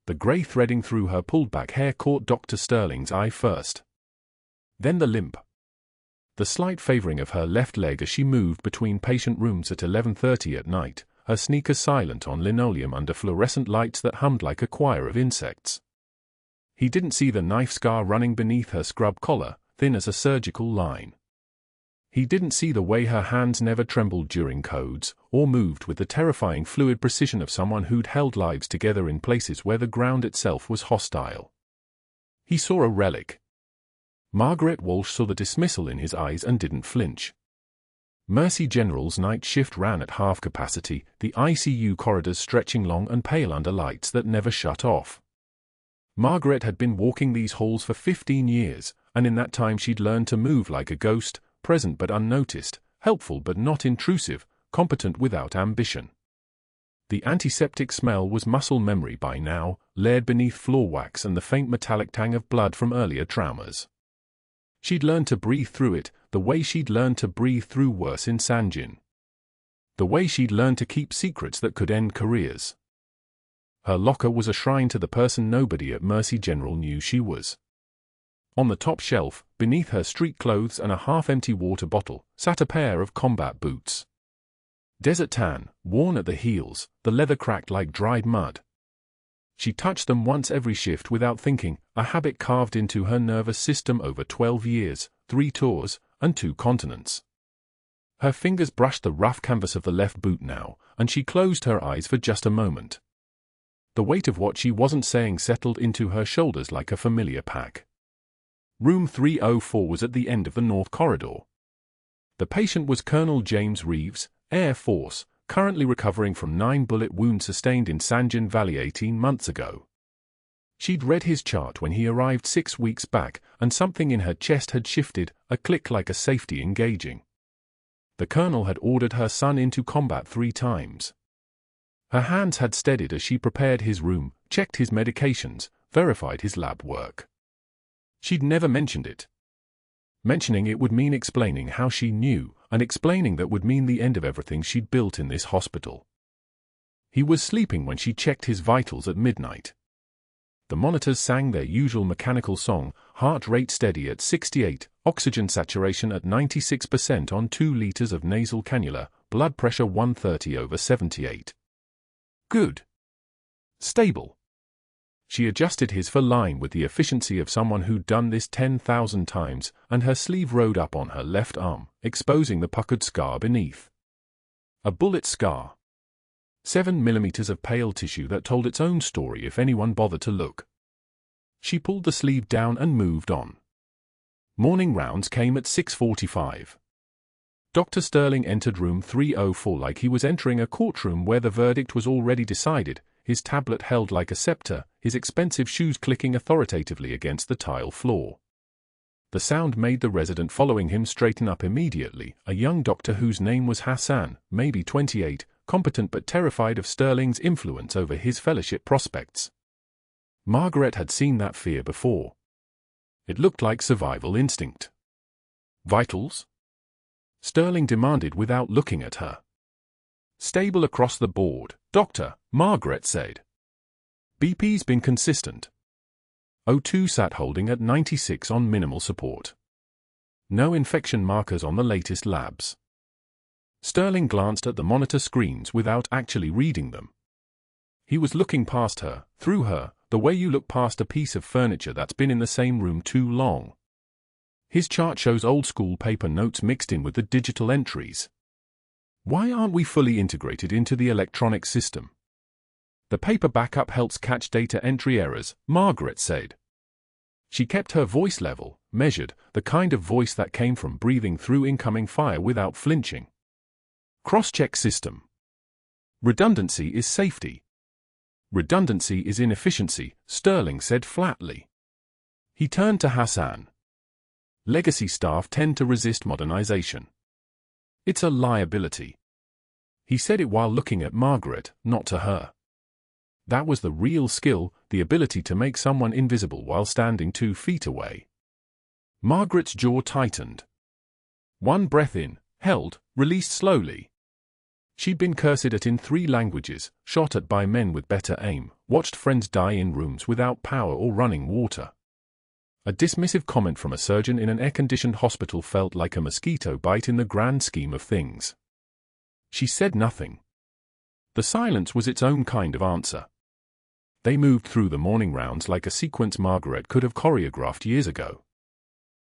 The grey threading through her pulled-back hair caught Dr. Sterling's eye first. Then the limp. The slight favouring of her left leg as she moved between patient rooms at 11:30 at night, her sneakers silent on linoleum under fluorescent lights that hummed like a choir of insects. He didn't see the knife scar running beneath her scrub collar, thin as a surgical line. He didn't see the way her hands never trembled during codes, or moved with the terrifying fluid precision of someone who'd held lives together in places where the ground itself was hostile. He saw a relic. Margaret Walsh saw the dismissal in his eyes and didn't flinch. Mercy General's night shift ran at half capacity, the ICU corridors stretching long and pale under lights that never shut off. Margaret had been walking these halls for 15 years, and in that time she'd learned to move like a ghost, present but unnoticed, helpful but not intrusive, competent without ambition. The antiseptic smell was muscle memory by now, layered beneath floor wax and the faint metallic tang of blood from earlier traumas. She'd learned to breathe through it, the way she'd learned to breathe through worse in Sanjin. The way she'd learned to keep secrets that could end careers. Her locker was a shrine to the person nobody at Mercy General knew she was. On the top shelf, beneath her street clothes and a half-empty water bottle, sat a pair of combat boots. Desert tan, worn at the heels, the leather cracked like dried mud. She touched them once every shift without thinking, a habit carved into her nervous system over 12 years, 3 tours, and 2 continents. Her fingers brushed the rough canvas of the left boot now, and she closed her eyes for just a moment. The weight of what she wasn't saying settled into her shoulders like a familiar pack. Room 304 was at the end of the North Corridor. The patient was Colonel James Reeves, Air Force, currently recovering from 9 bullet wounds sustained in Sanjin Valley 18 months ago. She'd read his chart when he arrived 6 weeks back, and something in her chest had shifted, a click like a safety engaging. The colonel had ordered her son into combat 3 times. Her hands had steadied as she prepared his room, checked his medications, verified his lab work. She'd never mentioned it. Mentioning it would mean explaining how she knew, and explaining that would mean the end of everything she'd built in this hospital. He was sleeping when she checked his vitals at midnight. The monitors sang their usual mechanical song, heart rate steady at 68, oxygen saturation at 96% on 2 liters of nasal cannula, blood pressure 130/78. Good. Stable. She adjusted his for line with the efficiency of someone who'd done this 10,000 times, and her sleeve rode up on her left arm, exposing the puckered scar beneath. A bullet scar. 7 millimeters of pale tissue that told its own story if anyone bothered to look. She pulled the sleeve down and moved on. Morning rounds came at 6:45. Dr. Sterling entered room 304 like he was entering a courtroom where the verdict was already decided, his tablet held like a scepter, his expensive shoes clicking authoritatively against the tile floor. The sound made the resident following him straighten up immediately, a young doctor whose name was Hassan, maybe 28, competent but terrified of Sterling's influence over his fellowship prospects. Margaret had seen that fear before. It looked like survival instinct. Vitals? Sterling demanded without looking at her. Stable across the board, Doctor, Margaret said. BP's been consistent. O2 sat holding at 96 on minimal support. No infection markers on the latest labs. Sterling glanced at the monitor screens without actually reading them. He was looking past her, through her, the way you look past a piece of furniture that's been in the same room too long. His chart shows old-school paper notes mixed in with the digital entries. Why aren't we fully integrated into the electronic system? The paper backup helps catch data entry errors, Margaret said. She kept her voice level, measured, the kind of voice that came from breathing through incoming fire without flinching. Cross-check system. Redundancy is safety. Redundancy is inefficiency, Sterling said flatly. He turned to Hassan. Legacy staff tend to resist modernization. It's a liability. He said it while looking at Margaret, not to her. That was the real skill, the ability to make someone invisible while standing 2 feet away. Margaret's jaw tightened. One breath in, held, released slowly. She'd been cursed at in 3 languages, shot at by men with better aim, watched friends die in rooms without power or running water. A dismissive comment from a surgeon in an air-conditioned hospital felt like a mosquito bite in the grand scheme of things. She said nothing. The silence was its own kind of answer. They moved through the morning rounds like a sequence Margaret could have choreographed years ago.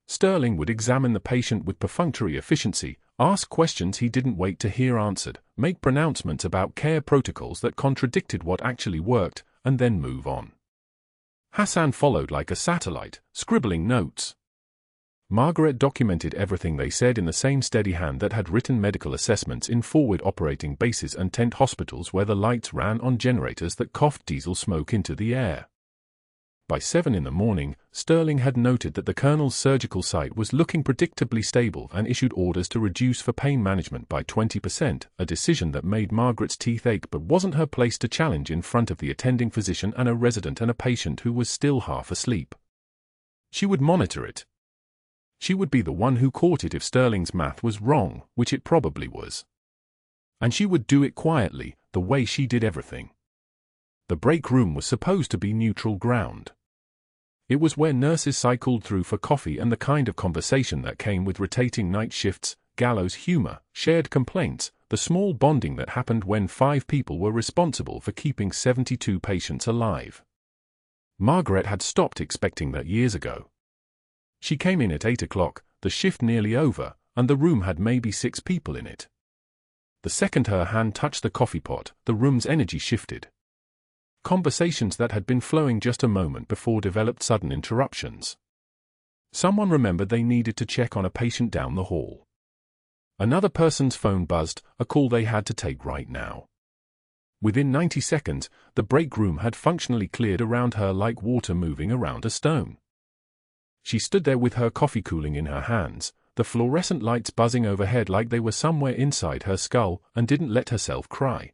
Sterling would examine the patient with perfunctory efficiency, ask questions he didn't wait to hear answered, make pronouncements about care protocols that contradicted what actually worked, and then move on. Hassan followed like a satellite, scribbling notes. Margaret documented everything they said in the same steady hand that had written medical assessments in forward operating bases and tent hospitals where the lights ran on generators that coughed diesel smoke into the air. By 7 in the morning, Sterling had noted that the Colonel's surgical site was looking predictably stable and issued orders to reduce for pain management by 20%, a decision that made Margaret's teeth ache but wasn't her place to challenge in front of the attending physician and a resident and a patient who was still half asleep. She would monitor it. She would be the one who caught it if Sterling's math was wrong, which it probably was. And she would do it quietly, the way she did everything. The break room was supposed to be neutral ground. It was where nurses cycled through for coffee and the kind of conversation that came with rotating night shifts, gallows humor, shared complaints, the small bonding that happened when 5 people were responsible for keeping 72 patients alive. Margaret had stopped expecting that years ago. She came in at 8 o'clock, the shift nearly over, and the room had maybe 6 people in it. The second her hand touched the coffee pot, the room's energy shifted. Conversations that had been flowing just a moment before developed sudden interruptions. Someone remembered they needed to check on a patient down the hall. Another person's phone buzzed, a call they had to take right now. Within 90 seconds, the break room had functionally cleared around her like water moving around a stone. She stood there with her coffee cooling in her hands, the fluorescent lights buzzing overhead like they were somewhere inside her skull, and didn't let herself cry.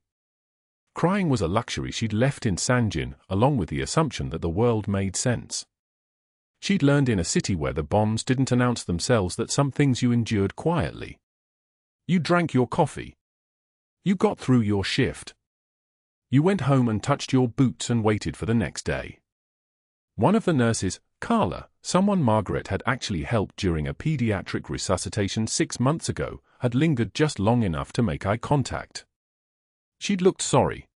Crying was a luxury she'd left in Sanjin, along with the assumption that the world made sense. She'd learned in a city where the bombs didn't announce themselves that some things you endured quietly. You drank your coffee. You got through your shift. You went home and touched your boots and waited for the next day. One of the nurses, Carla, someone Margaret had actually helped during a pediatric resuscitation 6 months ago, had lingered just long enough to make eye contact. She'd looked sorry.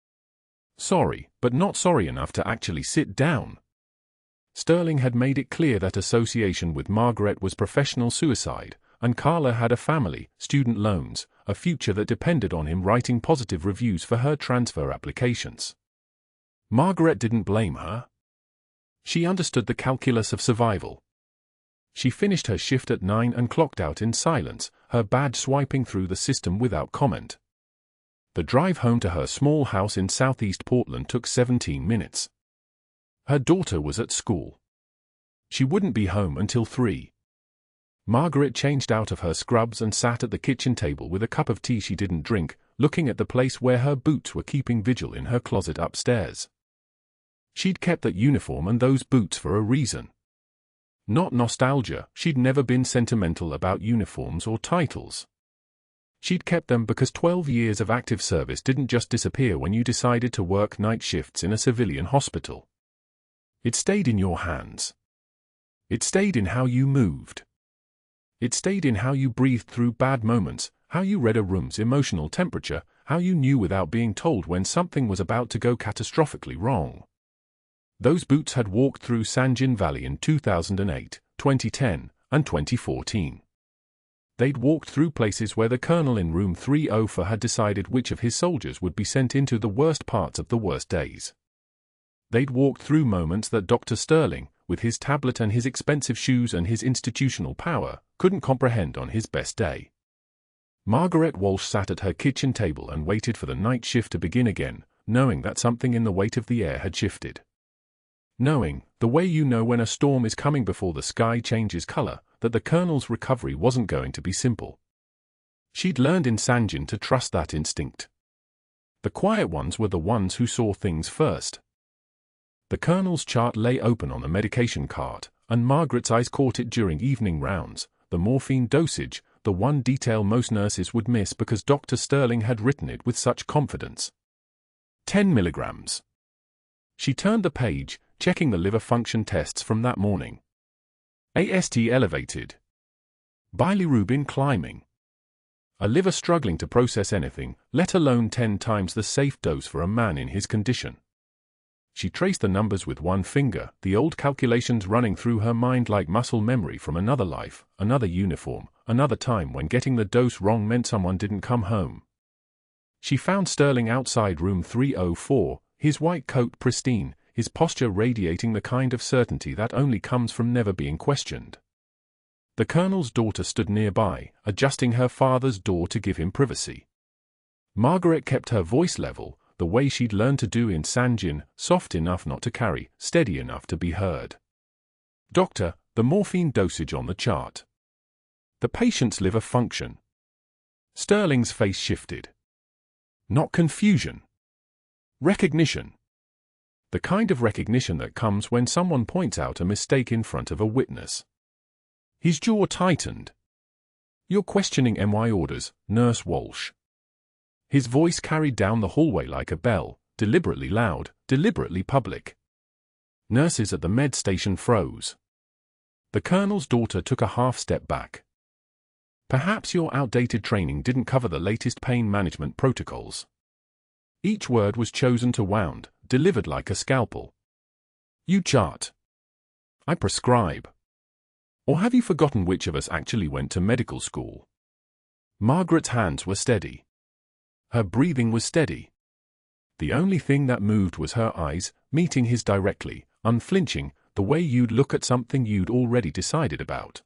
Sorry, but not sorry enough to actually sit down. Sterling had made it clear that association with Margaret was professional suicide, and Carla had a family, student loans, a future that depended on him writing positive reviews for her transfer applications. Margaret didn't blame her. She understood the calculus of survival. She finished her shift at 9 and clocked out in silence, her badge swiping through the system without comment. The drive home to her small house in southeast Portland took 17 minutes. Her daughter was at school. She wouldn't be home until 3. Margaret changed out of her scrubs and sat at the kitchen table with a cup of tea she didn't drink, looking at the place where her boots were keeping vigil in her closet upstairs. She'd kept that uniform and those boots for a reason. Not nostalgia, she'd never been sentimental about uniforms or titles. She'd kept them because 12 years of active service didn't just disappear when you decided to work night shifts in a civilian hospital. It stayed in your hands. It stayed in how you moved. It stayed in how you breathed through bad moments, how you read a room's emotional temperature, how you knew without being told when something was about to go catastrophically wrong. Those boots had walked through Sanjin Valley in 2008, 2010, and 2014. They'd walked through places where the colonel in room 304 had decided which of his soldiers would be sent into the worst parts of the worst days. They'd walked through moments that Dr. Sterling, with his tablet and his expensive shoes and his institutional power, couldn't comprehend on his best day. Margaret Walsh sat at her kitchen table and waited for the night shift to begin again, knowing that something in the weight of the air had shifted. Knowing, the way you know when a storm is coming before the sky changes color, that the colonel's recovery wasn't going to be simple. She'd learned in Sanjin to trust that instinct. The quiet ones were the ones who saw things first. The colonel's chart lay open on the medication cart, and Margaret's eyes caught it during evening rounds, the morphine dosage, the one detail most nurses would miss because Dr. Sterling had written it with such confidence. 10 milligrams. She turned the page, checking the liver function tests from that morning. AST elevated. Bilirubin climbing. A liver struggling to process anything, let alone 10 times the safe dose for a man in his condition. She traced the numbers with one finger, the old calculations running through her mind like muscle memory from another life, another uniform, another time when getting the dose wrong meant someone didn't come home. She found Sterling outside room 304, his white coat pristine, his posture radiating the kind of certainty that only comes from never being questioned. The colonel's daughter stood nearby, adjusting her father's door to give him privacy. Margaret kept her voice level, the way she'd learned to do in Sanjin, soft enough not to carry, steady enough to be heard. Doctor, the morphine dosage on the chart. The patient's liver function. Sterling's face shifted. Not confusion. Recognition. The kind of recognition that comes when someone points out a mistake in front of a witness. His jaw tightened. You're questioning MY orders, Nurse Walsh. His voice carried down the hallway like a bell, deliberately loud, deliberately public. Nurses at the med station froze. The colonel's daughter took a half step back. Perhaps your outdated training didn't cover the latest pain management protocols. Each word was chosen to wound, delivered like a scalpel. You chart. I prescribe. Or have you forgotten which of us actually went to medical school? Margaret's hands were steady. Her breathing was steady. The only thing that moved was her eyes, meeting his directly, unflinching, the way you'd look at something you'd already decided about.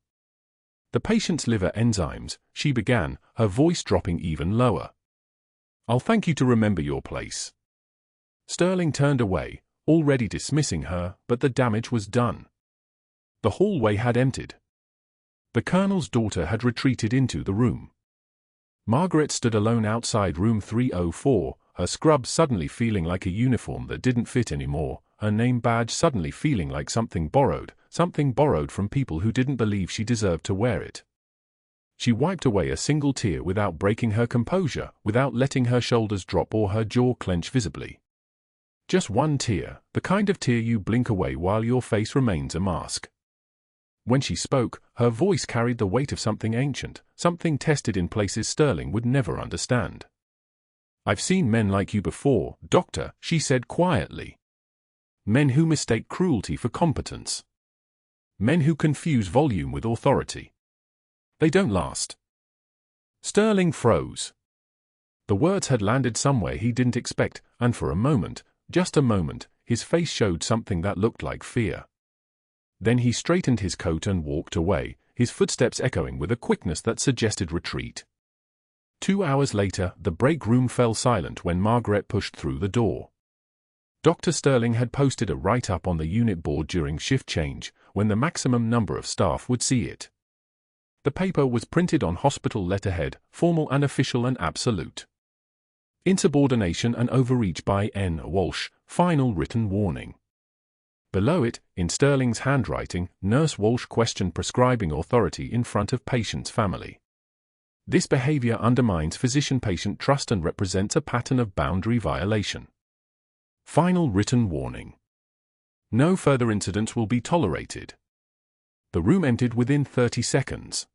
The patient's liver enzymes, she began, her voice dropping even lower. I'll thank you to remember your place. Sterling turned away, already dismissing her, but the damage was done. The hallway had emptied. The colonel's daughter had retreated into the room. Margaret stood alone outside room 304, her scrub suddenly feeling like a uniform that didn't fit anymore, her name badge suddenly feeling like something borrowed from people who didn't believe she deserved to wear it. She wiped away a single tear without breaking her composure, without letting her shoulders drop or her jaw clench visibly. Just one tear, the kind of tear you blink away while your face remains a mask. When she spoke, her voice carried the weight of something ancient, something tested in places Sterling would never understand. I've seen men like you before, Doctor, she said quietly. Men who mistake cruelty for competence. Men who confuse volume with authority. They don't last. Sterling froze. The words had landed somewhere he didn't expect, and for a moment, just a moment, his face showed something that looked like fear. Then he straightened his coat and walked away, his footsteps echoing with a quickness that suggested retreat. 2 hours later, the break room fell silent when Margaret pushed through the door. Dr. Sterling had posted a write-up on the unit board during shift change, when the maximum number of staff would see it. The paper was printed on hospital letterhead, formal and official and absolute. Insubordination and overreach by N. Walsh, final written warning. Below it, in Sterling's handwriting, Nurse Walsh questioned prescribing authority in front of patient's family. This behavior undermines physician-patient trust and represents a pattern of boundary violation. Final written warning. No further incidents will be tolerated. The room emptied within 30 seconds.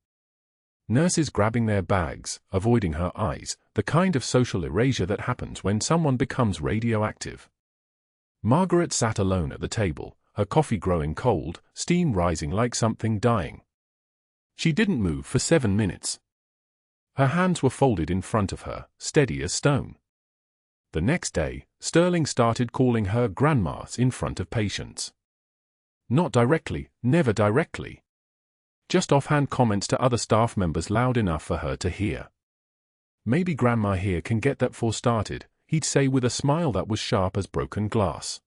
Nurses grabbing their bags, avoiding her eyes, the kind of social erasure that happens when someone becomes radioactive. Margaret sat alone at the table, her coffee growing cold, steam rising like something dying. She didn't move for 7 minutes. Her hands were folded in front of her, steady as stone. The next day, Sterling started calling her grandmas in front of patients. Not directly, never directly. Just offhand comments to other staff members loud enough for her to hear. Maybe Grandma here can get that for started, he'd say with a smile that was sharp as broken glass.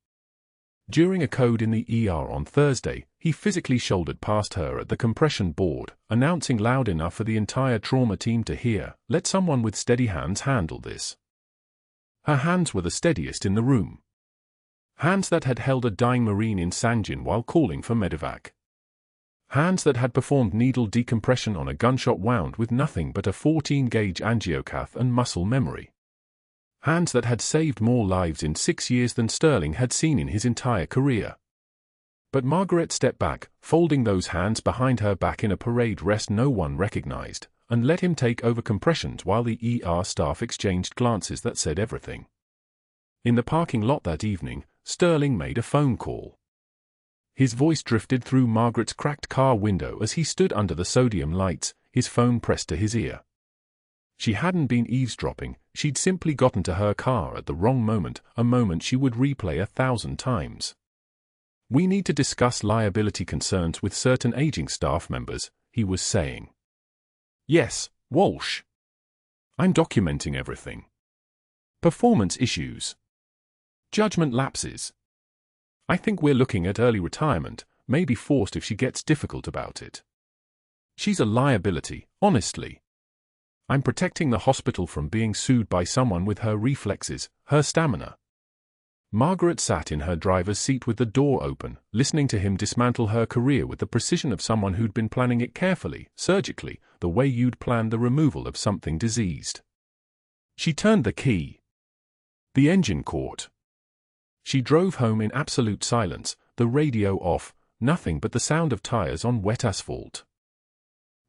During a code in the ER on Thursday, he physically shouldered past her at the compression board, announcing loud enough for the entire trauma team to hear, "Let someone with steady hands handle this." Her hands were the steadiest in the room. Hands that had held a dying Marine in Sanjin while calling for medevac. Hands that had performed needle decompression on a gunshot wound with nothing but a 14-gauge angiocath and muscle memory. Hands that had saved more lives in 6 years than Sterling had seen in his entire career. But Margaret stepped back, folding those hands behind her back in a parade rest no one recognized, and let him take over compressions while the ER staff exchanged glances that said everything. In the parking lot that evening, Sterling made a phone call. His voice drifted through Margaret's cracked car window as he stood under the sodium lights, his phone pressed to his ear. She hadn't been eavesdropping, she'd simply gotten to her car at the wrong moment, a moment she would replay 1,000 times. "We need to discuss liability concerns with certain aging staff members," he was saying. "Yes, Walsh. I'm documenting everything. Performance issues. Judgment lapses. I think we're looking at early retirement, maybe forced if she gets difficult about it. She's a liability, honestly. I'm protecting the hospital from being sued by someone with her reflexes, her stamina." Margaret sat in her driver's seat with the door open, listening to him dismantle her career with the precision of someone who'd been planning it carefully, surgically, the way you'd planned the removal of something diseased. She turned the key. The engine caught. She drove home in absolute silence, the radio off, nothing but the sound of tires on wet asphalt.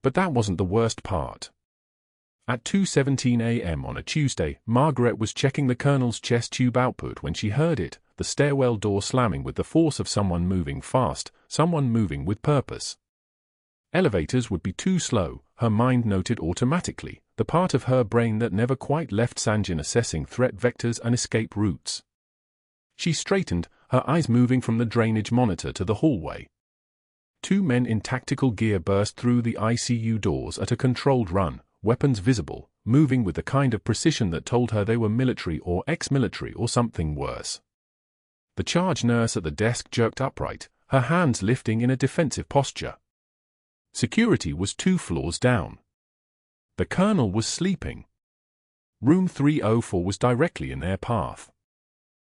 But that wasn't the worst part. At 2:17 a.m. on a Tuesday, Margaret was checking the Colonel's chest tube output when she heard it, the stairwell door slamming with the force of someone moving fast, someone moving with purpose. Elevators would be too slow, her mind noted automatically, the part of her brain that never quite left Sanjin assessing threat vectors and escape routes. She straightened, her eyes moving from the drainage monitor to the hallway. 2 men in tactical gear burst through the ICU doors at a controlled run, weapons visible, moving with the kind of precision that told her they were military or ex-military or something worse. The charge nurse at the desk jerked upright, her hands lifting in a defensive posture. Security was 2 floors down. The Colonel was sleeping. Room 304 was directly in their path.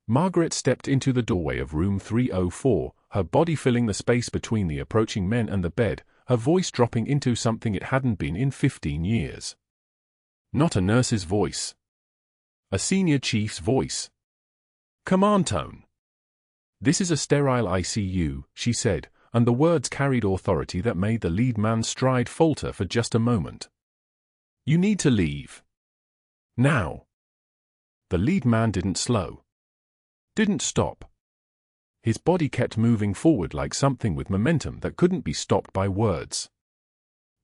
Margaret stepped into the doorway of room 304, her body filling the space between the approaching men and the bed, her voice dropping into something it hadn't been in 15 years. Not a nurse's voice. A senior chief's voice. Command tone. "This is a sterile ICU," she said, and the words carried authority that made the lead man's stride falter for just a moment. "You need to leave. Now." The lead man didn't slow. Didn't stop. His body kept moving forward like something with momentum that couldn't be stopped by words.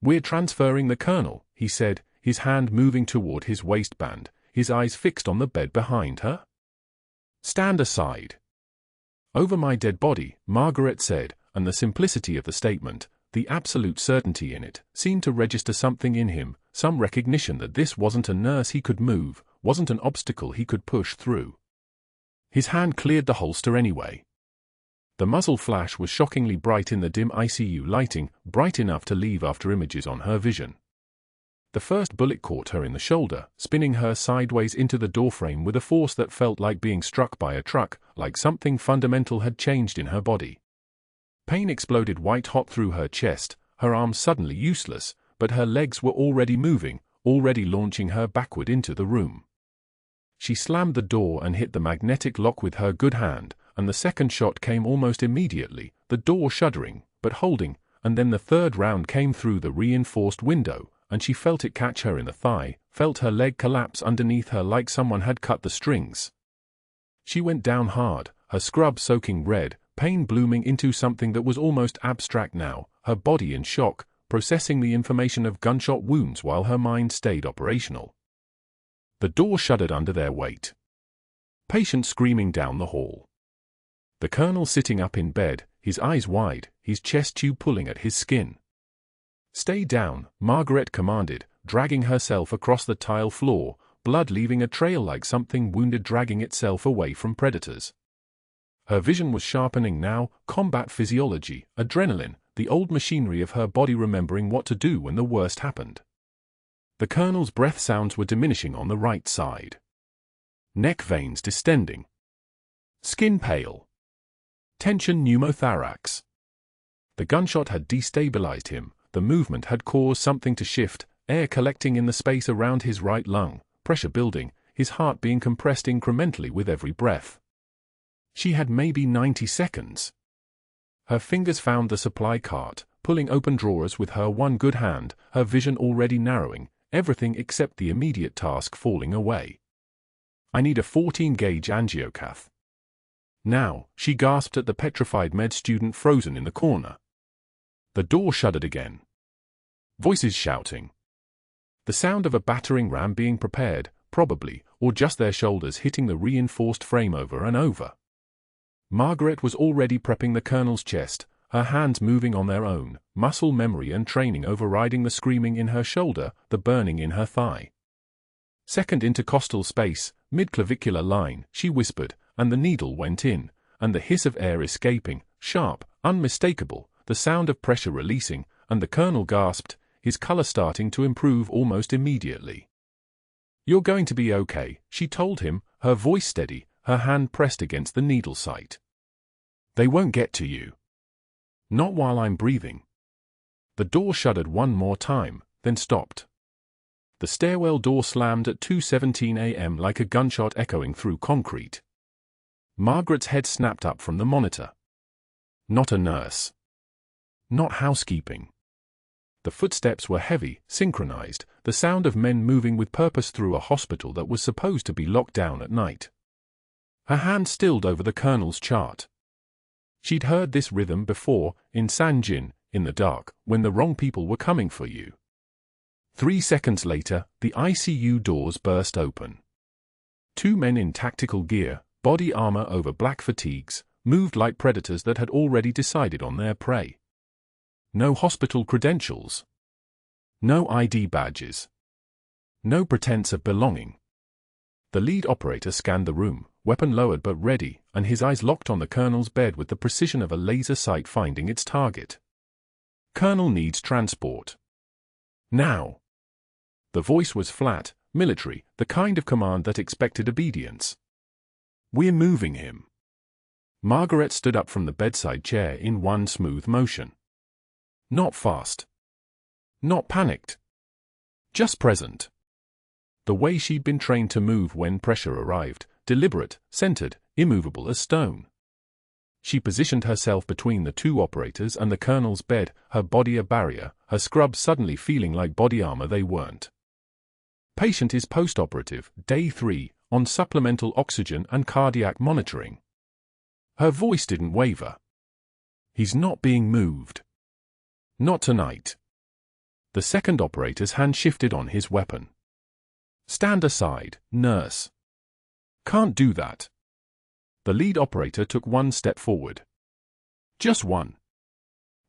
"We're transferring the Colonel," he said, his hand moving toward his waistband, his eyes fixed on the bed behind her. "Stand aside." "Over my dead body," Margaret said, and the simplicity of the statement, the absolute certainty in it, seemed to register something in him, some recognition that this wasn't a nurse he could move, wasn't an obstacle he could push through. His hand cleared the holster anyway. The muzzle flash was shockingly bright in the dim ICU lighting, bright enough to leave after images on her vision. The first bullet caught her in the shoulder, spinning her sideways into the doorframe with a force that felt like being struck by a truck, like something fundamental had changed in her body. Pain exploded white-hot through her chest, her arms suddenly useless, but her legs were already moving, already launching her backward into the room. She slammed the door and hit the magnetic lock with her good hand, and the second shot came almost immediately, the door shuddering, but holding, and then the third round came through the reinforced window, and she felt it catch her in the thigh, felt her leg collapse underneath her like someone had cut the strings. She went down hard, her scrub soaking red, pain blooming into something that was almost abstract now, her body in shock, processing the information of gunshot wounds while her mind stayed operational. The door shuddered under their weight. Patients screaming down the hall. The Colonel sitting up in bed, his eyes wide, his chest tube pulling at his skin. "Stay down," Margaret commanded, dragging herself across the tile floor, blood leaving a trail like something wounded dragging itself away from predators. Her vision was sharpening now, combat physiology, adrenaline, the old machinery of her body remembering what to do when the worst happened. The Colonel's breath sounds were diminishing on the right side. Neck veins distending. Skin pale. Tension pneumothorax. The gunshot had destabilized him, the movement had caused something to shift, air collecting in the space around his right lung, pressure building, his heart being compressed incrementally with every breath. She had maybe 90 seconds. Her fingers found the supply cart, pulling open drawers with her one good hand, her vision already narrowing, everything except the immediate task falling away. I need a 14-gauge angiocath. Now, she gasped at the petrified med student frozen in the corner. The door shuddered again. Voices shouting. The sound of a battering ram being prepared, probably, or just their shoulders hitting the reinforced frame over and over. Margaret was already prepping the colonel's chest, her hands moving on their own, muscle memory and training overriding the screaming in her shoulder, the burning in her thigh. Second intercostal space, mid-clavicular line, she whispered, and the needle went in, and the hiss of air escaping, sharp, unmistakable, the sound of pressure releasing, and the colonel gasped, his color starting to improve almost immediately. "You're going to be okay," she told him, her voice steady, her hand pressed against the needle site. "They won't get to you. Not while I'm breathing." The door shuddered one more time, then stopped. The stairwell door slammed at 2:17 a.m. like a gunshot echoing through concrete. Margaret's head snapped up from the monitor. Not a nurse. Not housekeeping. The footsteps were heavy, synchronized, the sound of men moving with purpose through a hospital that was supposed to be locked down at night. Her hand stilled over the colonel's chart. She'd heard this rhythm before, in Sanjin, in the dark, when the wrong people were coming for you. 3 seconds later, the ICU doors burst open. 2 men in tactical gear, body armor over black fatigues, moved like predators that had already decided on their prey. No hospital credentials. No ID badges. No pretense of belonging. The lead operator scanned the room, weapon lowered but ready, and his eyes locked on the colonel's bed with the precision of a laser sight finding its target. "Colonel needs transport. Now." The voice was flat, military, the kind of command that expected obedience. "We're moving him." Margaret stood up from the bedside chair in one smooth motion. Not fast. Not panicked. Just present. The way she'd been trained to move when pressure arrived, deliberate, centered, immovable as stone. She positioned herself between the 2 operators and the colonel's bed, her body a barrier, her scrubs suddenly feeling like body armor they weren't. "Patient is post-operative, day 3, on supplemental oxygen and cardiac monitoring." Her voice didn't waver. "He's not being moved. Not tonight." The second operator's hand shifted on his weapon. "Stand aside, nurse." "Can't do that." The lead operator took one step forward. Just one.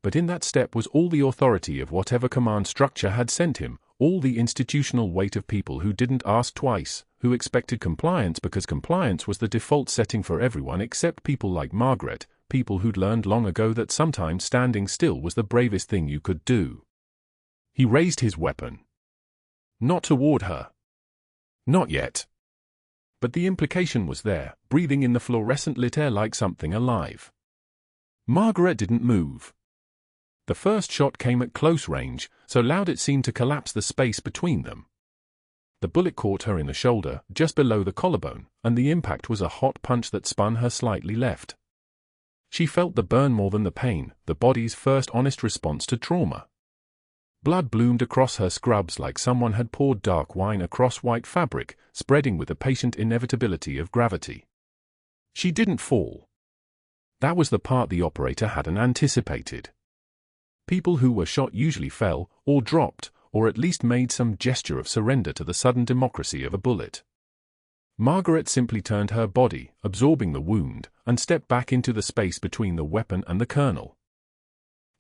But in that step was all the authority of whatever command structure had sent him, all the institutional weight of people who didn't ask twice, who expected compliance because compliance was the default setting for everyone except people like Margaret, people who'd learned long ago that sometimes standing still was the bravest thing you could do. He raised his weapon. Not toward her. Not yet. But the implication was there, breathing in the fluorescent-lit air like something alive. Margaret didn't move. The first shot came at close range, so loud it seemed to collapse the space between them. The bullet caught her in the shoulder, just below the collarbone, and the impact was a hot punch that spun her slightly left. She felt the burn more than the pain, the body's first honest response to trauma. Blood bloomed across her scrubs like someone had poured dark wine across white fabric, spreading with the patient inevitability of gravity. She didn't fall. That was the part the operator hadn't anticipated. People who were shot usually fell, or dropped, or at least made some gesture of surrender to the sudden democracy of a bullet. Margaret simply turned her body, absorbing the wound, and stepped back into the space between the weapon and the colonel.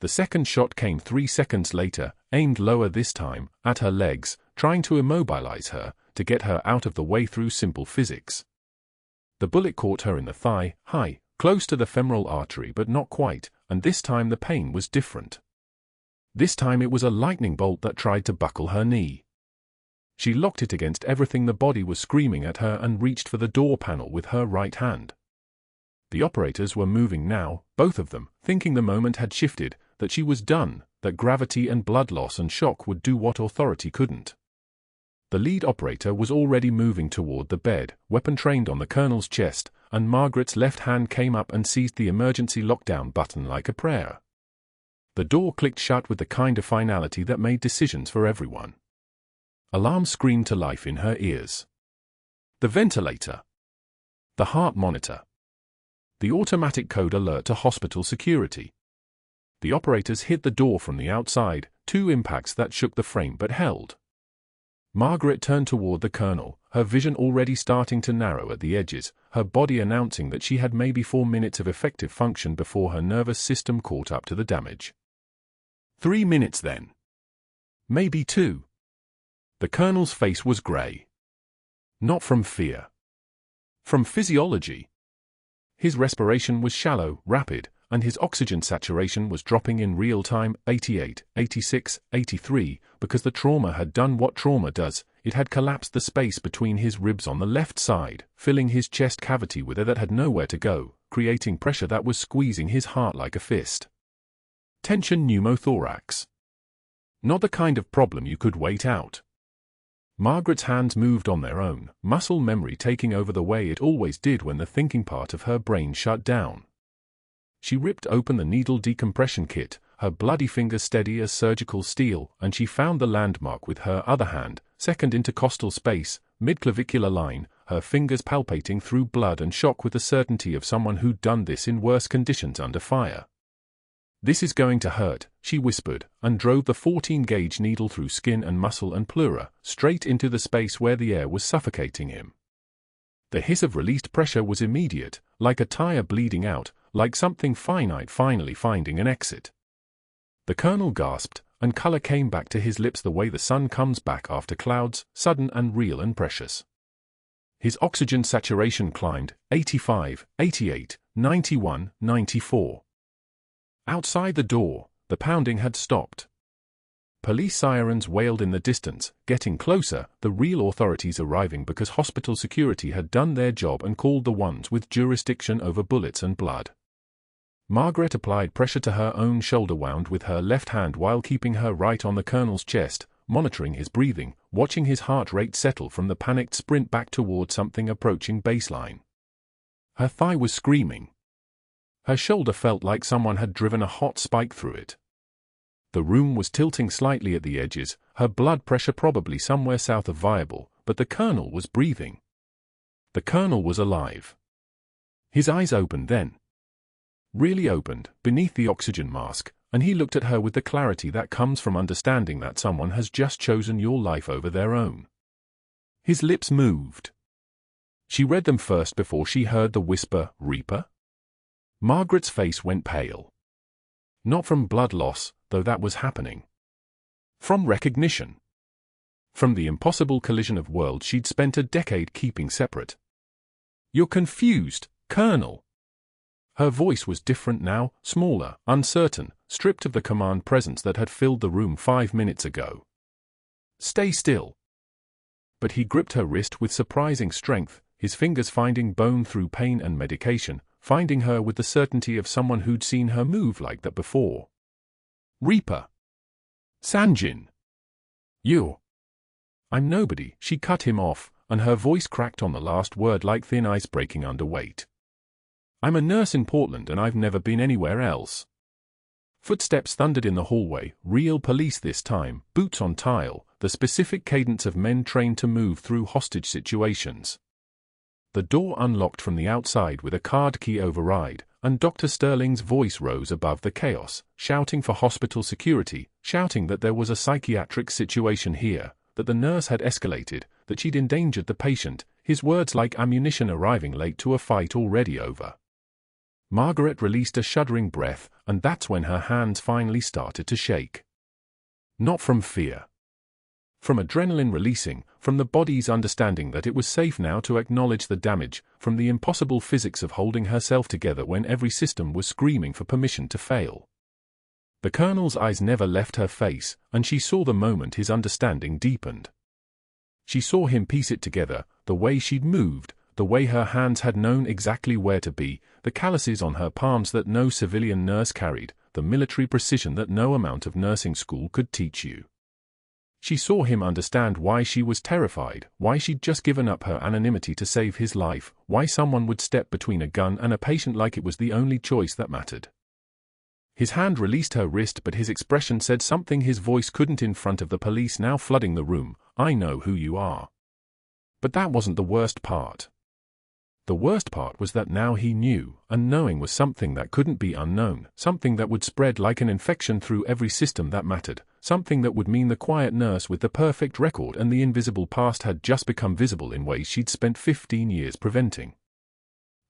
The second shot came 3 seconds later, aimed lower this time, at her legs, trying to immobilize her, to get her out of the way through simple physics. The bullet caught her in the thigh, high, close to the femoral artery but not quite, and this time the pain was different. This time it was a lightning bolt that tried to buckle her knee. She locked it against everything the body was screaming at her and reached for the door panel with her right hand. The operators were moving now, both of them, thinking the moment had shifted, that she was done, that gravity and blood loss and shock would do what authority couldn't. The lead operator was already moving toward the bed, weapon trained on the colonel's chest, and Margaret's left hand came up and seized the emergency lockdown button like a prayer. The door clicked shut with the kind of finality that made decisions for everyone. Alarms screamed to life in her ears. The ventilator. The heart monitor. The automatic code alert to hospital security. The operators hit the door from the outside, 2 impacts that shook the frame but held. Margaret turned toward the colonel, her vision already starting to narrow at the edges, her body announcing that she had maybe 4 minutes of effective function before her nervous system caught up to the damage. 3 minutes then. Maybe 2. The colonel's face was grey. Not from fear. From physiology. His respiration was shallow, rapid, and his oxygen saturation was dropping in real time, 88, 86, 83, because the trauma had done what trauma does. It had collapsed the space between his ribs on the left side, filling his chest cavity with air that had nowhere to go, creating pressure that was squeezing his heart like a fist. Tension pneumothorax. Not the kind of problem you could wait out. Margaret's hands moved on their own, muscle memory taking over the way it always did when the thinking part of her brain shut down. She ripped open the needle decompression kit, her bloody fingers steady as surgical steel, and she found the landmark with her other hand, second intercostal space, mid-clavicular line, her fingers palpating through blood and shock with the certainty of someone who'd done this in worse conditions under fire. "This is going to hurt," she whispered, and drove the 14-gauge needle through skin and muscle and pleura, straight into the space where the air was suffocating him. The hiss of released pressure was immediate, like a tire bleeding out, like something finite finally finding an exit. The colonel gasped, and color came back to his lips the way the sun comes back after clouds, sudden and real and precious. His oxygen saturation climbed, 85, 88, 91, 94. Outside the door, the pounding had stopped. Police sirens wailed in the distance, getting closer, the real authorities arriving because hospital security had done their job and called the ones with jurisdiction over bullets and blood. Margaret applied pressure to her own shoulder wound with her left hand while keeping her right on the colonel's chest, monitoring his breathing, watching his heart rate settle from the panicked sprint back toward something approaching baseline. Her thigh was screaming. Her shoulder felt like someone had driven a hot spike through it. The room was tilting slightly at the edges, her blood pressure probably somewhere south of viable, but the colonel was breathing. The colonel was alive. His eyes opened then. Really opened, beneath the oxygen mask, and he looked at her with the clarity that comes from understanding that someone has just chosen your life over their own. His lips moved. She read them first before she heard the whisper, "Reaper?" Margaret's face went pale. Not from blood loss, though that was happening. From recognition. From the impossible collision of worlds she'd spent a decade keeping separate. "You're confused, Colonel." Her voice was different now, smaller, uncertain, stripped of the command presence that had filled the room 5 minutes ago. "Stay still." But he gripped her wrist with surprising strength, his fingers finding bone through pain and medication, finding her with the certainty of someone who'd seen her move like that before. "Reaper. Sanjin. You." "I'm nobody," she cut him off, and her voice cracked on the last word like thin ice breaking under weight. "I'm a nurse in Portland and I've never been anywhere else." Footsteps thundered in the hallway, real police this time, boots on tile, the specific cadence of men trained to move through hostage situations. The door unlocked from the outside with a card key override, and Dr. Sterling's voice rose above the chaos, shouting for hospital security, shouting that there was a psychiatric situation here, that the nurse had escalated, that she'd endangered the patient, his words like ammunition arriving late to a fight already over. Margaret released a shuddering breath, and that's when her hands finally started to shake. Not from fear. From adrenaline releasing, from the body's understanding that it was safe now to acknowledge the damage, from the impossible physics of holding herself together when every system was screaming for permission to fail. The colonel's eyes never left her face, and she saw the moment his understanding deepened. She saw him piece it together, the way she'd moved, the way her hands had known exactly where to be, the calluses on her palms that no civilian nurse carried, the military precision that no amount of nursing school could teach you. She saw him understand why she was terrified, why she'd just given up her anonymity to save his life, why someone would step between a gun and a patient like it was the only choice that mattered. His hand released her wrist, but his expression said something his voice couldn't in front of the police now flooding the room. "I know who you are." But that wasn't the worst part. The worst part was that now he knew, and knowing was something that couldn't be unknown, something that would spread like an infection through every system that mattered, something that would mean the quiet nurse with the perfect record and the invisible past had just become visible in ways she'd spent 15 years preventing.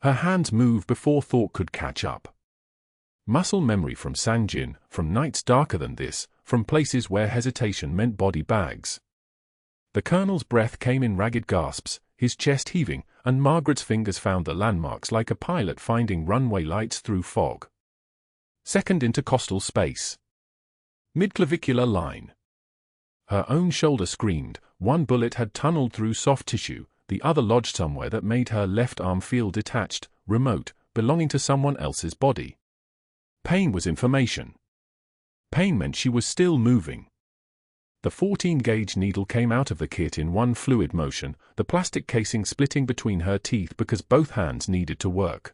Her hands moved before thought could catch up. Muscle memory from Sanjin, from nights darker than this, from places where hesitation meant body bags. The colonel's breath came in ragged gasps, his chest heaving, and Margaret's fingers found the landmarks like a pilot finding runway lights through fog. Second intercostal space. Midclavicular line. Her own shoulder screamed. One bullet had tunneled through soft tissue, the other lodged somewhere that made her left arm feel detached, remote, belonging to someone else's body. Pain was information. Pain meant she was still moving. The 14-gauge needle came out of the kit in one fluid motion, the plastic casing splitting between her teeth because both hands needed to work.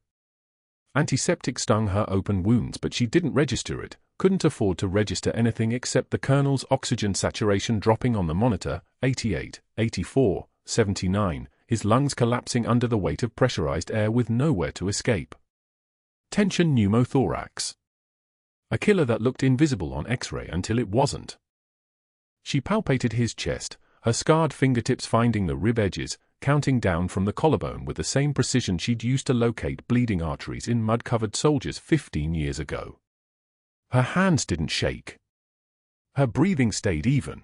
Antiseptic stung her open wounds, but she didn't register it, couldn't afford to register anything except the colonel's oxygen saturation dropping on the monitor, 88, 84, 79, his lungs collapsing under the weight of pressurized air with nowhere to escape. Tension pneumothorax. A killer that looked invisible on X-ray until it wasn't. She palpated his chest, her scarred fingertips finding the rib edges, counting down from the collarbone with the same precision she'd used to locate bleeding arteries in mud-covered soldiers 15 years ago. Her hands didn't shake. Her breathing stayed even.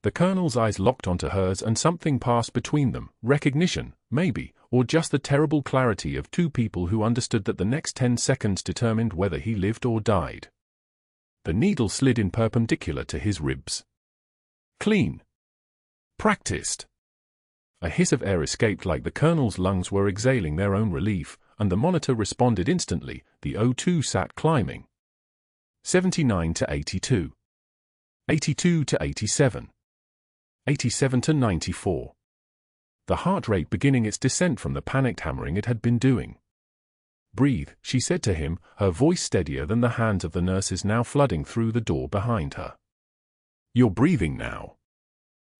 The colonel's eyes locked onto hers and something passed between them, recognition, maybe, or just the terrible clarity of two people who understood that the next 10 seconds determined whether he lived or died. The needle slid in perpendicular to his ribs. Clean. Practiced. A hiss of air escaped like the colonel's lungs were exhaling their own relief, and the monitor responded instantly. The O2 sat climbing. 79 to 82. 82 to 87. 87 to 94. The heart rate beginning its descent from the panicked hammering it had been doing. "Breathe," she said to him, her voice steadier than the hands of the nurses now flooding through the door behind her. "You're breathing now."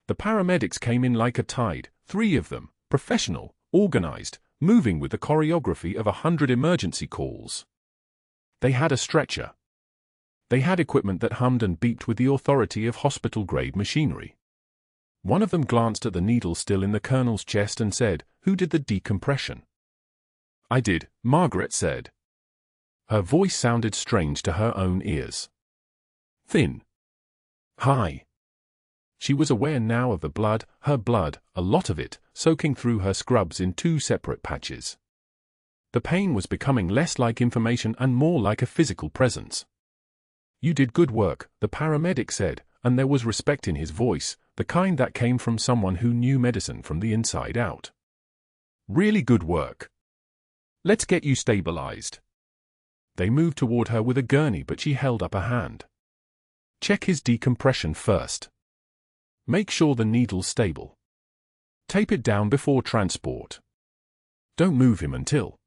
The paramedics came in like a tide, 3 of them, professional, organized, moving with the choreography of 100 emergency calls. They had a stretcher. They had equipment that hummed and beeped with the authority of hospital-grade machinery. One of them glanced at the needle still in the colonel's chest and said, "Who did the decompression?" "I did," Margaret said. Her voice sounded strange to her own ears. Thin. High. She was aware now of the blood, her blood, a lot of it, soaking through her scrubs in 2 separate patches. The pain was becoming less like information and more like a physical presence. "You did good work," the paramedic said, and there was respect in his voice, the kind that came from someone who knew medicine from the inside out. "Really good work. Let's get you stabilized." They moved toward her with a gurney, but she held up a hand. "Check his decompression first. Make sure the needle's stable. Tape it down before transport. Don't move him until—"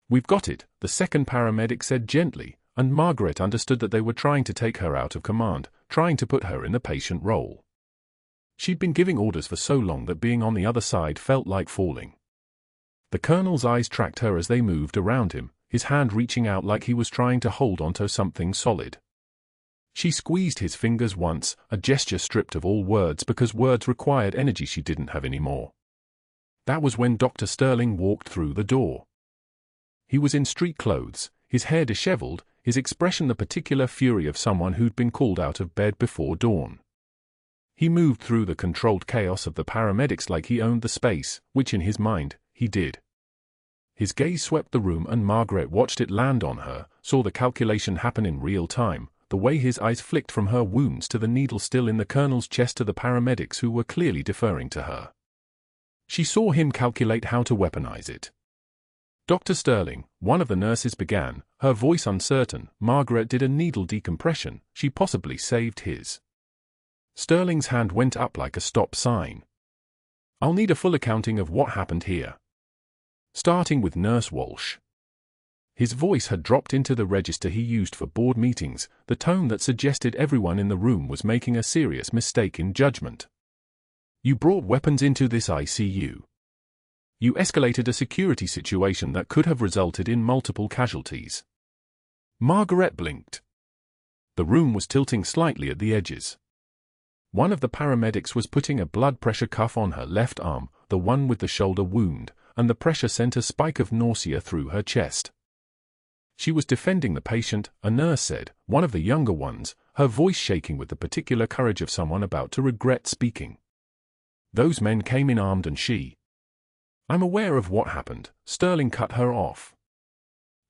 "We've got it," the second paramedic said gently, and Margaret understood that they were trying to take her out of command, trying to put her in the patient role. She'd been giving orders for so long that being on the other side felt like falling. The colonel's eyes tracked her as they moved around him, his hand reaching out like he was trying to hold onto something solid. She squeezed his fingers once, a gesture stripped of all words because words required energy she didn't have anymore. That was when Dr. Sterling walked through the door. He was in street clothes, his hair disheveled, his expression the particular fury of someone who'd been called out of bed before dawn. He moved through the controlled chaos of the paramedics like he owned the space, which in his mind, he did. His gaze swept the room and Margaret watched it land on her, saw the calculation happen in real time, the way his eyes flicked from her wounds to the needle still in the colonel's chest to the paramedics who were clearly deferring to her. She saw him calculate how to weaponize it. Dr. Sterling, one of the nurses began, her voice uncertain. Margaret did a needle decompression. She possibly saved his. Sterling's hand went up like a stop sign. I'll need a full accounting of what happened here. Starting with Nurse Walsh. His voice had dropped into the register he used for board meetings, the tone that suggested everyone in the room was making a serious mistake in judgment. You brought weapons into this ICU. You escalated a security situation that could have resulted in multiple casualties. Margaret blinked. The room was tilting slightly at the edges. One of the paramedics was putting a blood pressure cuff on her left arm, the one with the shoulder wound, and the pressure sent a spike of nausea through her chest. She was defending the patient, a nurse said, one of the younger ones, her voice shaking with the particular courage of someone about to regret speaking. Those men came in armed and she. I'm aware of what happened. Sterling cut her off.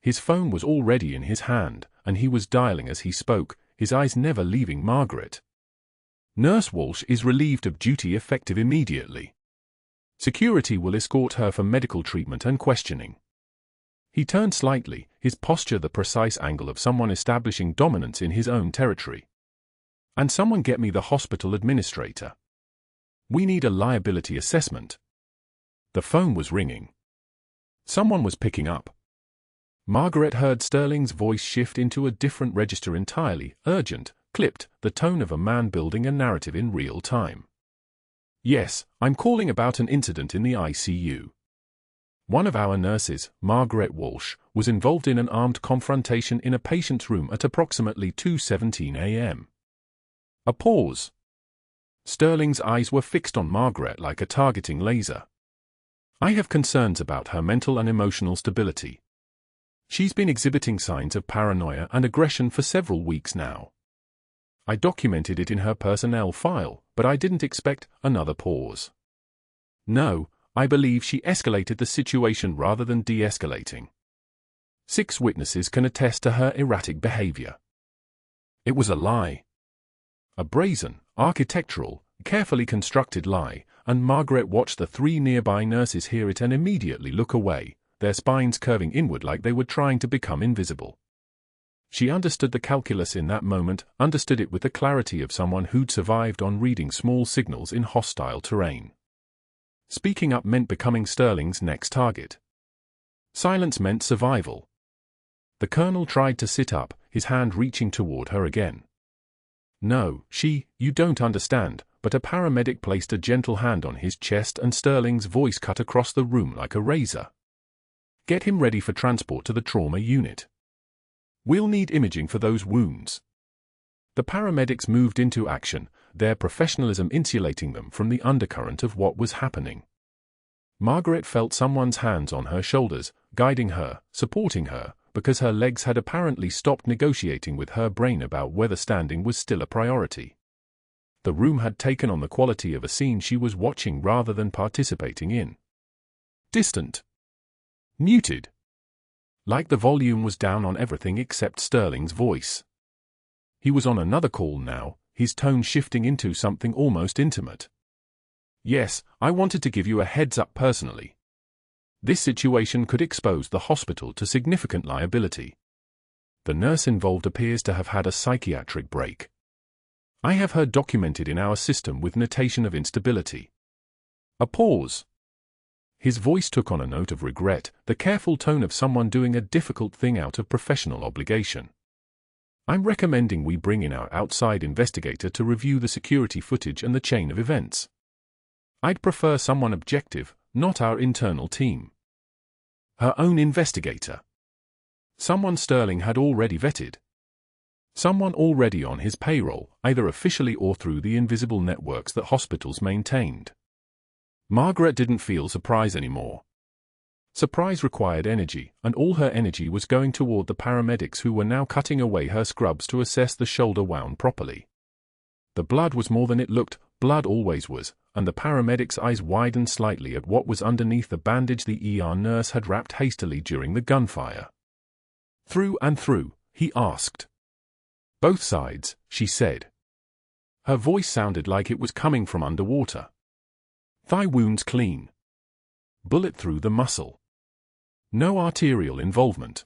His phone was already in his hand, and he was dialing as he spoke, his eyes never leaving Margaret. Nurse Walsh is relieved of duty effective immediately. Security will escort her for medical treatment and questioning. He turned slightly, his posture the precise angle of someone establishing dominance in his own territory. And someone get me the hospital administrator. We need a liability assessment. The phone was ringing. Someone was picking up. Margaret heard Sterling's voice shift into a different register entirely, urgent, clipped, the tone of a man building a narrative in real time. Yes, I'm calling about an incident in the ICU. One of our nurses, Margaret Walsh, was involved in an armed confrontation in a patient's room at approximately 2:17 a.m. A pause. Sterling's eyes were fixed on Margaret like a targeting laser. I have concerns about her mental and emotional stability. She's been exhibiting signs of paranoia and aggression for several weeks now. I documented it in her personnel file, but I didn't expect another pause. No, I believe she escalated the situation rather than de-escalating. 6 witnesses can attest to her erratic behavior. It was a lie. A brazen, architectural, carefully constructed lie, and Margaret watched the 3 nearby nurses hear it and immediately look away, their spines curving inward like they were trying to become invisible. She understood the calculus in that moment, understood it with the clarity of someone who'd survived on reading small signals in hostile terrain. Speaking up meant becoming Sterling's next target. Silence meant survival. The colonel tried to sit up, his hand reaching toward her again. No, you don't understand, but a paramedic placed a gentle hand on his chest and Sterling's voice cut across the room like a razor. Get him ready for transport to the trauma unit. We'll need imaging for those wounds. The paramedics moved into action, their professionalism insulating them from the undercurrent of what was happening. Margaret felt someone's hands on her shoulders, guiding her, supporting her, because her legs had apparently stopped negotiating with her brain about whether standing was still a priority. The room had taken on the quality of a scene she was watching rather than participating in. Distant. Muted. Like the volume was down on everything except Sterling's voice. He was on another call now, his tone shifting into something almost intimate. Yes, I wanted to give you a heads up personally. This situation could expose the hospital to significant liability. The nurse involved appears to have had a psychiatric break. I have her documented in our system with notation of instability. A pause. His voice took on a note of regret, the careful tone of someone doing a difficult thing out of professional obligation. I'm recommending we bring in our outside investigator to review the security footage and the chain of events. I'd prefer someone objective, not our internal team. Her own investigator. Someone Sterling had already vetted. Someone already on his payroll, either officially or through the invisible networks that hospitals maintained. Margaret didn't feel surprise anymore. Surprise required energy, and all her energy was going toward the paramedics who were now cutting away her scrubs to assess the shoulder wound properly. The blood was more than it looked, blood always was, and the paramedic's eyes widened slightly at what was underneath the bandage the ER nurse had wrapped hastily during the gunfire. Through and through, he asked. Both sides, she said. Her voice sounded like it was coming from underwater. Thigh wounds clean. Bullet through the muscle. No arterial involvement.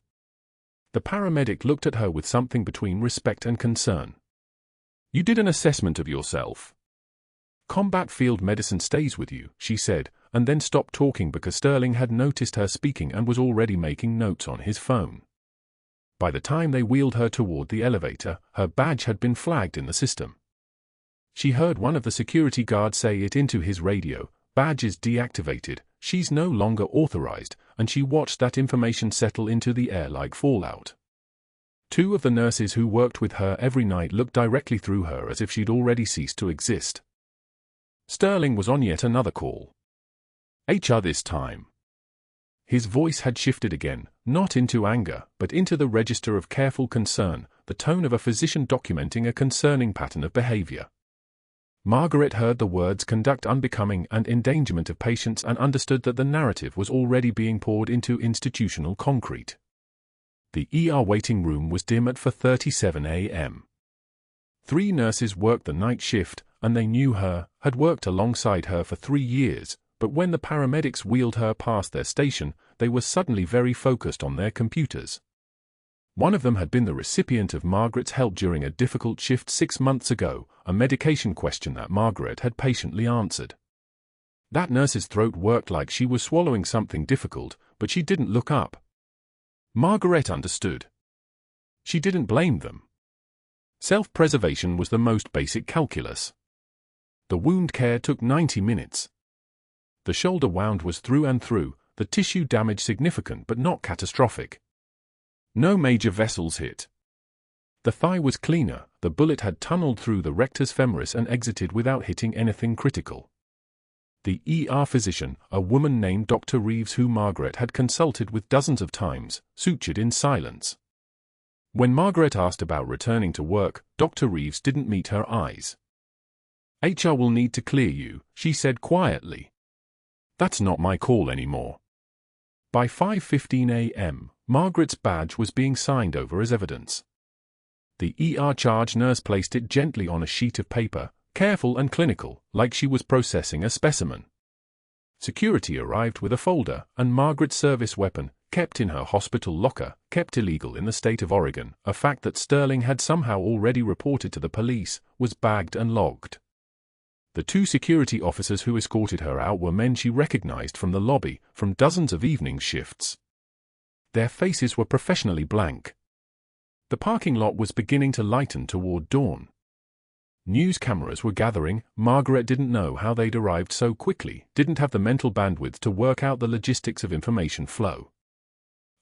The paramedic looked at her with something between respect and concern. You did an assessment of yourself. Combat field medicine stays with you, she said, and then stopped talking because Sterling had noticed her speaking and was already making notes on his phone. By the time they wheeled her toward the elevator, her badge had been flagged in the system. She heard one of the security guards say it into his radio, "Badge is deactivated, she's no longer authorized," and she watched that information settle into the air like fallout. Two of the nurses who worked with her every night looked directly through her as if she'd already ceased to exist. Sterling was on yet another call. HR this time. His voice had shifted again, not into anger, but into the register of careful concern, the tone of a physician documenting a concerning pattern of behavior. Margaret heard the words conduct unbecoming and endangerment of patients and understood that the narrative was already being poured into institutional concrete. The ER waiting room was dim at 4:37 a.m. 3 nurses worked the night shift, and they knew her, had worked alongside her for 3 years, but when the paramedics wheeled her past their station, they were suddenly very focused on their computers. One of them had been the recipient of Margaret's help during a difficult shift 6 months ago, a medication question that Margaret had patiently answered. That nurse's throat worked like she was swallowing something difficult, but she didn't look up. Margaret understood. She didn't blame them. Self-preservation was the most basic calculus. The wound care took 90 minutes. The shoulder wound was through and through, the tissue damage significant but not catastrophic. No major vessels hit. The thigh was cleaner, the bullet had tunneled through the rectus femoris and exited without hitting anything critical. The ER physician, a woman named Dr. Reeves who Margaret had consulted with dozens of times, sutured in silence. When Margaret asked about returning to work, Dr. Reeves didn't meet her eyes. HR will need to clear you, she said quietly. That's not my call anymore. By 5:15 a.m., Margaret's badge was being signed over as evidence. The ER charge nurse placed it gently on a sheet of paper, careful and clinical, like she was processing a specimen. Security arrived with a folder, and Margaret's service weapon, kept in her hospital locker, kept illegal in the state of Oregon, a fact that Sterling had somehow already reported to the police, was bagged and logged. The 2 security officers who escorted her out were men she recognized from the lobby, from dozens of evening shifts. Their faces were professionally blank. The parking lot was beginning to lighten toward dawn. News cameras were gathering. Margaret didn't know how they'd arrived so quickly, didn't have the mental bandwidth to work out the logistics of information flow.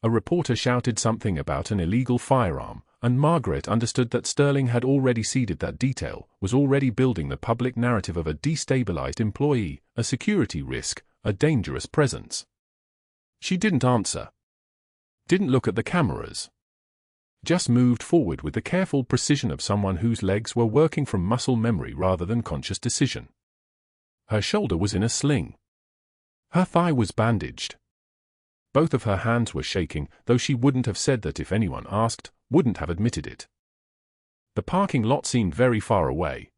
A reporter shouted something about an illegal firearm, and Margaret understood that Sterling had already seeded that detail, was already building the public narrative of a destabilized employee, a security risk, a dangerous presence. She didn't answer. Didn't look at the cameras. Just moved forward with the careful precision of someone whose legs were working from muscle memory rather than conscious decision. Her shoulder was in a sling. Her thigh was bandaged. Both of her hands were shaking, though she wouldn't have said that if anyone asked, wouldn't have admitted it. The parking lot seemed very far away.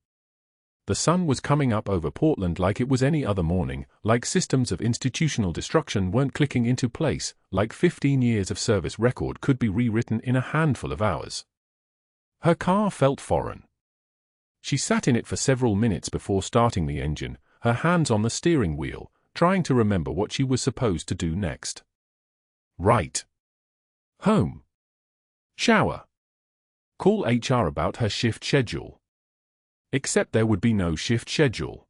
The sun was coming up over Portland like it was any other morning, like systems of institutional destruction weren't clicking into place, like 15 years of service record could be rewritten in a handful of hours. Her car felt foreign. She sat in it for several minutes before starting the engine, her hands on the steering wheel, trying to remember what she was supposed to do next. Right. Home. Shower. Call HR about her shift schedule. Except there would be no shift schedule.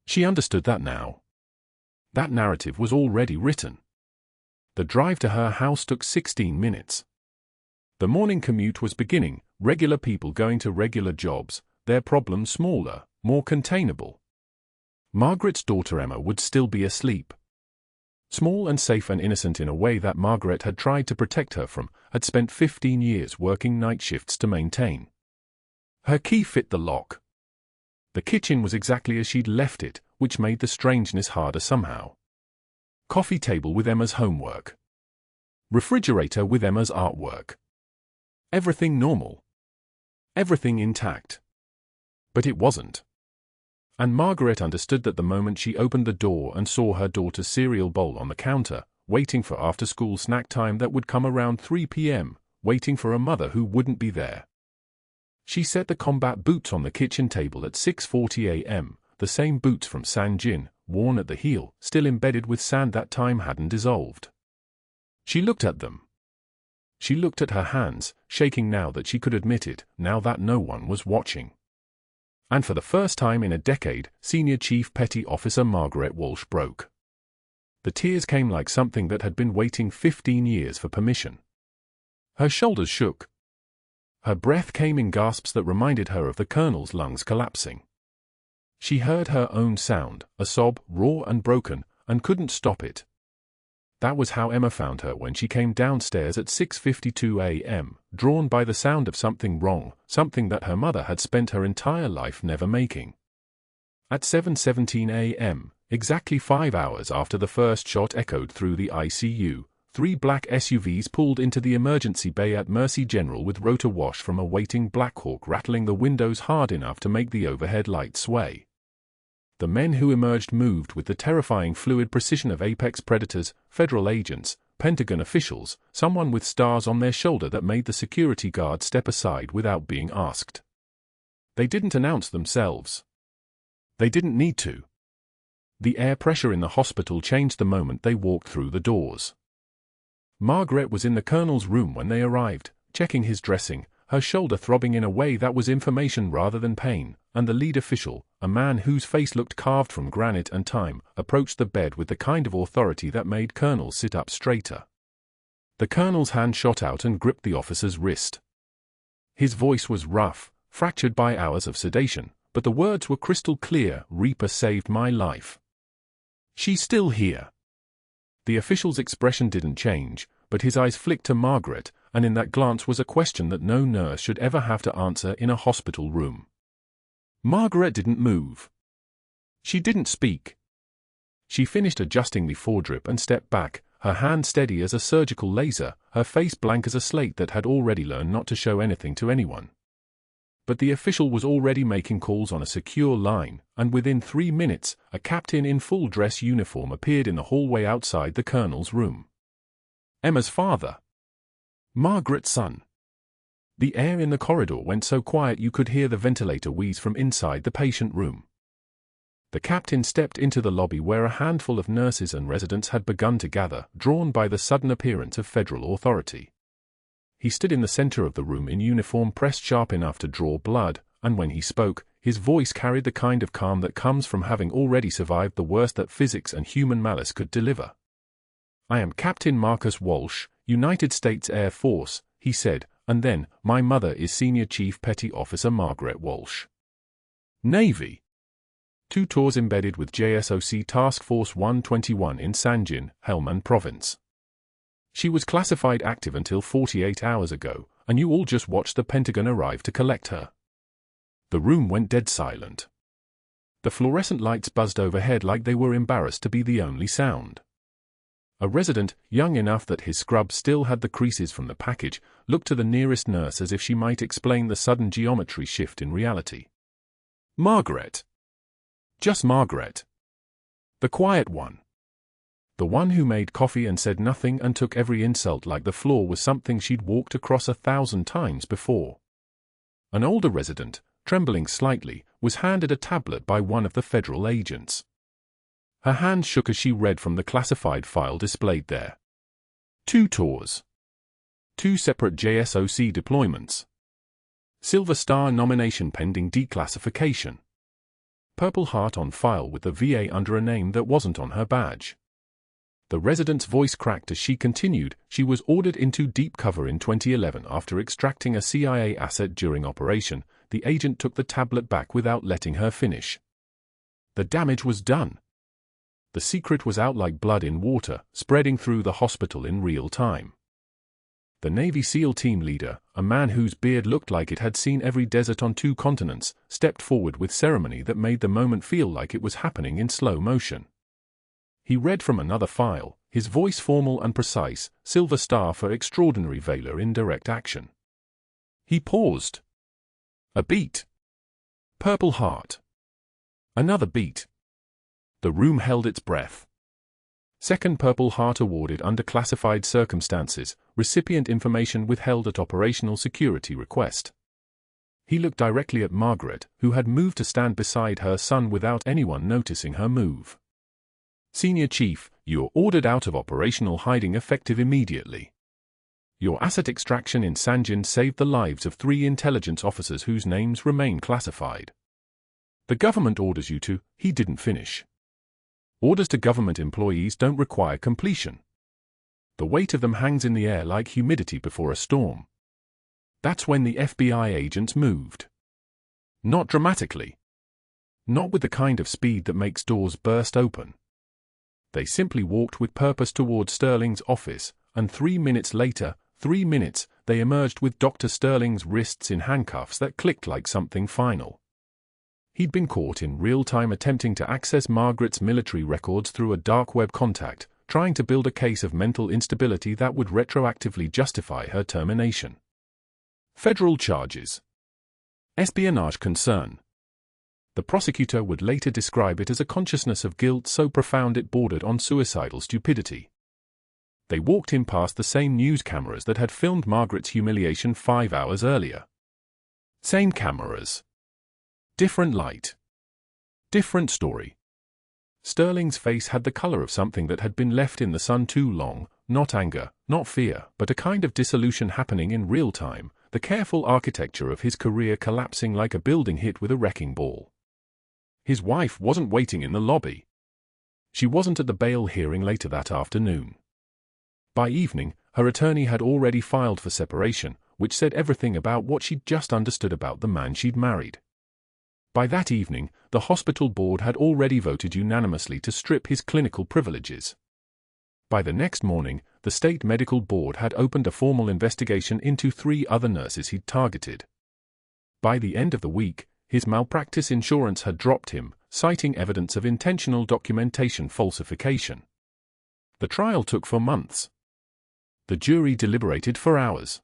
She understood that now. That narrative was already written. The drive to her house took 16 minutes. The morning commute was beginning, regular people going to regular jobs, their problems smaller, more containable. Margaret's daughter Emma would still be asleep. Small and safe and innocent in a way that Margaret had tried to protect her from, had spent 15 years working night shifts to maintain. Her key fit the lock. The kitchen was exactly as she'd left it, which made the strangeness harder somehow. Coffee table with Emma's homework. Refrigerator with Emma's artwork. Everything normal. Everything intact. But it wasn't. And Margaret understood that the moment she opened the door and saw her daughter's cereal bowl on the counter, waiting for after-school snack time that would come around 3 p.m., waiting for a mother who wouldn't be there. She set the combat boots on the kitchen table at 6:40 a.m., the same boots from San Jin, worn at the heel, still embedded with sand that time hadn't dissolved. She looked at them. She looked at her hands, shaking now that she could admit it, now that no one was watching. And for the first time in a decade, Senior Chief Petty Officer Margaret Walsh broke. The tears came like something that had been waiting 15 years for permission. Her shoulders shook. Her breath came in gasps that reminded her of the colonel's lungs collapsing. She heard her own sound, a sob, raw and broken, and couldn't stop it. That was how Emma found her when she came downstairs at 6:52 a.m., drawn by the sound of something wrong, something that her mother had spent her entire life never making. At 7:17 a.m., exactly 5 hours after the first shot echoed through the ICU, 3 black SUVs pulled into the emergency bay at Mercy General with rotor wash from a waiting Black Hawk rattling the windows hard enough to make the overhead lights sway. The men who emerged moved with the terrifying fluid precision of apex predators, federal agents, Pentagon officials, someone with stars on their shoulder that made the security guard step aside without being asked. They didn't announce themselves. They didn't need to. The air pressure in the hospital changed the moment they walked through the doors. Margaret was in the colonel's room when they arrived, checking his dressing, her shoulder throbbing in a way that was information rather than pain, and the lead official, a man whose face looked carved from granite and time, approached the bed with the kind of authority that made colonels sit up straighter. The colonel's hand shot out and gripped the officer's wrist. His voice was rough, fractured by hours of sedation, but the words were crystal clear. "Reaper saved my life. She's still here." The official's expression didn't change, but his eyes flicked to Margaret, and in that glance was a question that no nurse should ever have to answer in a hospital room. Margaret didn't move. She didn't speak. She finished adjusting the foredrip and stepped back, her hand steady as a surgical laser, her face blank as a slate that had already learned not to show anything to anyone. But the official was already making calls on a secure line, and within 3 minutes, a captain in full dress uniform appeared in the hallway outside the colonel's room. Emma's father. Margaret's son. The air in the corridor went so quiet you could hear the ventilator wheeze from inside the patient room. The captain stepped into the lobby where a handful of nurses and residents had begun to gather, drawn by the sudden appearance of federal authority. He stood in the center of the room in uniform pressed sharp enough to draw blood, and when he spoke, his voice carried the kind of calm that comes from having already survived the worst that physics and human malice could deliver. "I am Captain Marcus Walsh, United States Air Force," he said, and then, "My mother is Senior Chief Petty Officer Margaret Walsh. Navy. 2 tours embedded with JSOC Task Force 121 in Sanjin, Helmand Province. She was classified active until 48 hours ago, and you all just watched the Pentagon arrive to collect her." The room went dead silent. The fluorescent lights buzzed overhead like they were embarrassed to be the only sound. A resident, young enough that his scrub still had the creases from the package, looked to the nearest nurse as if she might explain the sudden geometry shift in reality. "Margaret. Just Margaret. The quiet one. The one who made coffee and said nothing and took every insult like the floor was something she'd walked across 1,000 times before." An older resident, trembling slightly, was handed a tablet by one of the federal agents. Her hand shook as she read from the classified file displayed there. 2 tours. 2 separate JSOC deployments. Silver Star nomination pending declassification. Purple Heart on file with the VA under a name that wasn't on her badge. The resident's voice cracked as she continued. She was ordered into deep cover in 2011 after extracting a CIA asset during operation. The agent took the tablet back without letting her finish. The damage was done. The secret was out like blood in water, spreading through the hospital in real time. The Navy SEAL team leader, a man whose beard looked like it had seen every desert on 2 continents, stepped forward with ceremony that made the moment feel like it was happening in slow motion. He read from another file, his voice formal and precise, Silver Star for extraordinary valor in direct action. He paused. A beat. Purple Heart. Another beat. The room held its breath. Second Purple Heart awarded under classified circumstances, recipient information withheld at operational security request. He looked directly at Margaret, who had moved to stand beside her son without anyone noticing her move. Senior Chief, you're ordered out of operational hiding effective immediately. Your asset extraction in Sanjin saved the lives of 3 intelligence officers whose names remain classified. The government orders you to, he didn't finish. Orders to government employees don't require completion. The weight of them hangs in the air like humidity before a storm. That's when the FBI agents moved. Not dramatically. Not with the kind of speed that makes doors burst open. They simply walked with purpose towards Sterling's office, and 3 minutes later, 3 minutes, they emerged with Dr. Sterling's wrists in handcuffs that clicked like something final. He'd been caught in real time attempting to access Margaret's military records through a dark web contact, trying to build a case of mental instability that would retroactively justify her termination. Federal charges. Espionage concern. The prosecutor would later describe it as a consciousness of guilt so profound it bordered on suicidal stupidity. They walked in past the same news cameras that had filmed Margaret's humiliation 5 hours earlier. Same cameras. Different light. Different story. Sterling's face had the color of something that had been left in the sun too long, not anger, not fear, but a kind of dissolution happening in real time, the careful architecture of his career collapsing like a building hit with a wrecking ball. His wife wasn't waiting in the lobby. She wasn't at the bail hearing later that afternoon. By evening, her attorney had already filed for separation, which said everything about what she'd just understood about the man she'd married. By that evening, the hospital board had already voted unanimously to strip his clinical privileges. By the next morning, the state medical board had opened a formal investigation into 3 other nurses he'd targeted. By the end of the week, his malpractice insurance had dropped him, citing evidence of intentional documentation falsification. The trial took for months. The jury deliberated for hours.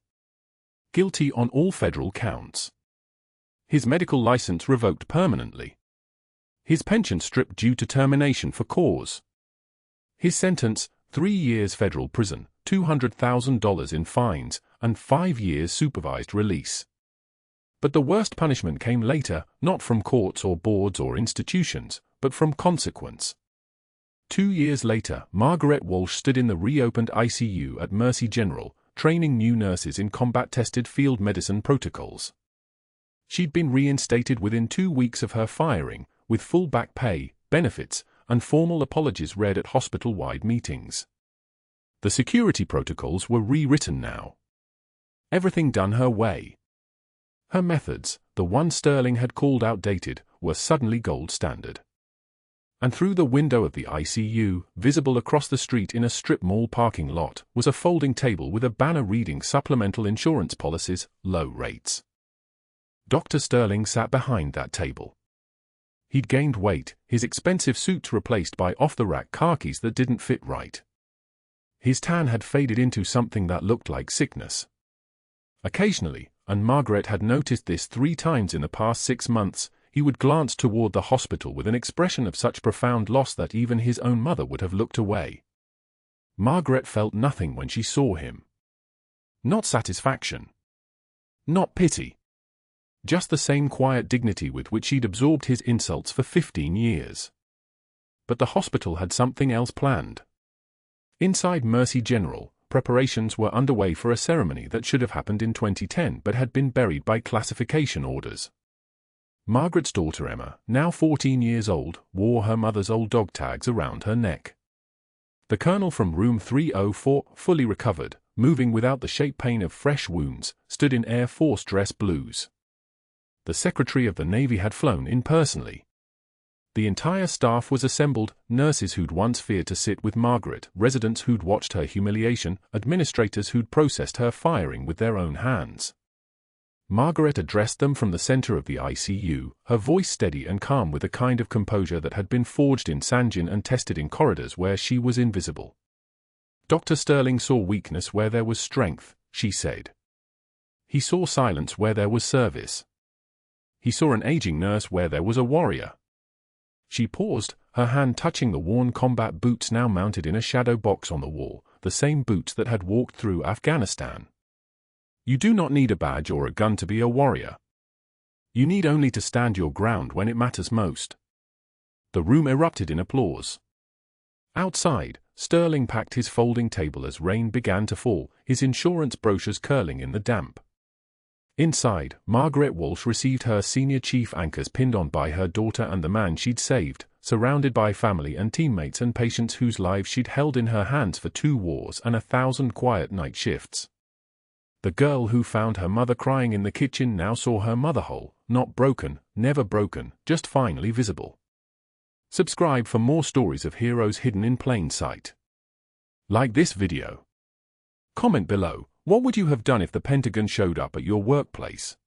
Guilty on all federal counts. His medical license revoked permanently. His pension stripped due to termination for cause. His sentence, 3 years federal prison, $200,000 in fines, and 5 years supervised release. But the worst punishment came later, not from courts or boards or institutions, but from consequence. 2 years later, Margaret Walsh stood in the reopened ICU at Mercy General, training new nurses in combat-tested field medicine protocols. She'd been reinstated within 2 weeks of her firing, with full back pay, benefits, and formal apologies read at hospital-wide meetings. The security protocols were rewritten now. Everything done her way. Her methods, the one Sterling had called outdated, were suddenly gold standard. And through the window of the ICU, visible across the street in a strip mall parking lot, was a folding table with a banner reading supplemental insurance policies, low rates. Dr. Sterling sat behind that table. He'd gained weight, his expensive suits replaced by off-the-rack khakis that didn't fit right. His tan had faded into something that looked like sickness. Occasionally, and Margaret had noticed this 3 times in the past 6 months, he would glance toward the hospital with an expression of such profound loss that even his own mother would have looked away. Margaret felt nothing when she saw him. Not satisfaction. Not pity. Just the same quiet dignity with which she'd absorbed his insults for 15 years. But the hospital had something else planned. Inside Mercy General, preparations were underway for a ceremony that should have happened in 2010 but had been buried by classification orders. Margaret's daughter Emma, now 14 years old, wore her mother's old dog tags around her neck. The colonel from room 304, fully recovered, moving without the shape pain of fresh wounds, stood in Air Force dress blues. The Secretary of the Navy had flown in personally. The entire staff was assembled, nurses who'd once feared to sit with Margaret, residents who'd watched her humiliation, administrators who'd processed her firing with their own hands. Margaret addressed them from the center of the ICU, her voice steady and calm with a kind of composure that had been forged in Sanjin and tested in corridors where she was invisible. Dr. Sterling saw weakness where there was strength, she said. He saw silence where there was service. He saw an aging nurse where there was a warrior. She paused, her hand touching the worn combat boots now mounted in a shadow box on the wall, the same boots that had walked through Afghanistan. You do not need a badge or a gun to be a warrior. You need only to stand your ground when it matters most. The room erupted in applause. Outside, Sterling packed his folding table as rain began to fall, his insurance brochures curling in the damp. Inside, Margaret Walsh received her senior chief anchors pinned on by her daughter and the man she'd saved, surrounded by family and teammates and patients whose lives she'd held in her hands for 2 wars and 1,000 quiet night shifts. The girl who found her mother crying in the kitchen now saw her mother whole, not broken, never broken, just finally visible. Subscribe for more stories of heroes hidden in plain sight. Like this video. Comment below, what would you have done if the Pentagon showed up at your workplace?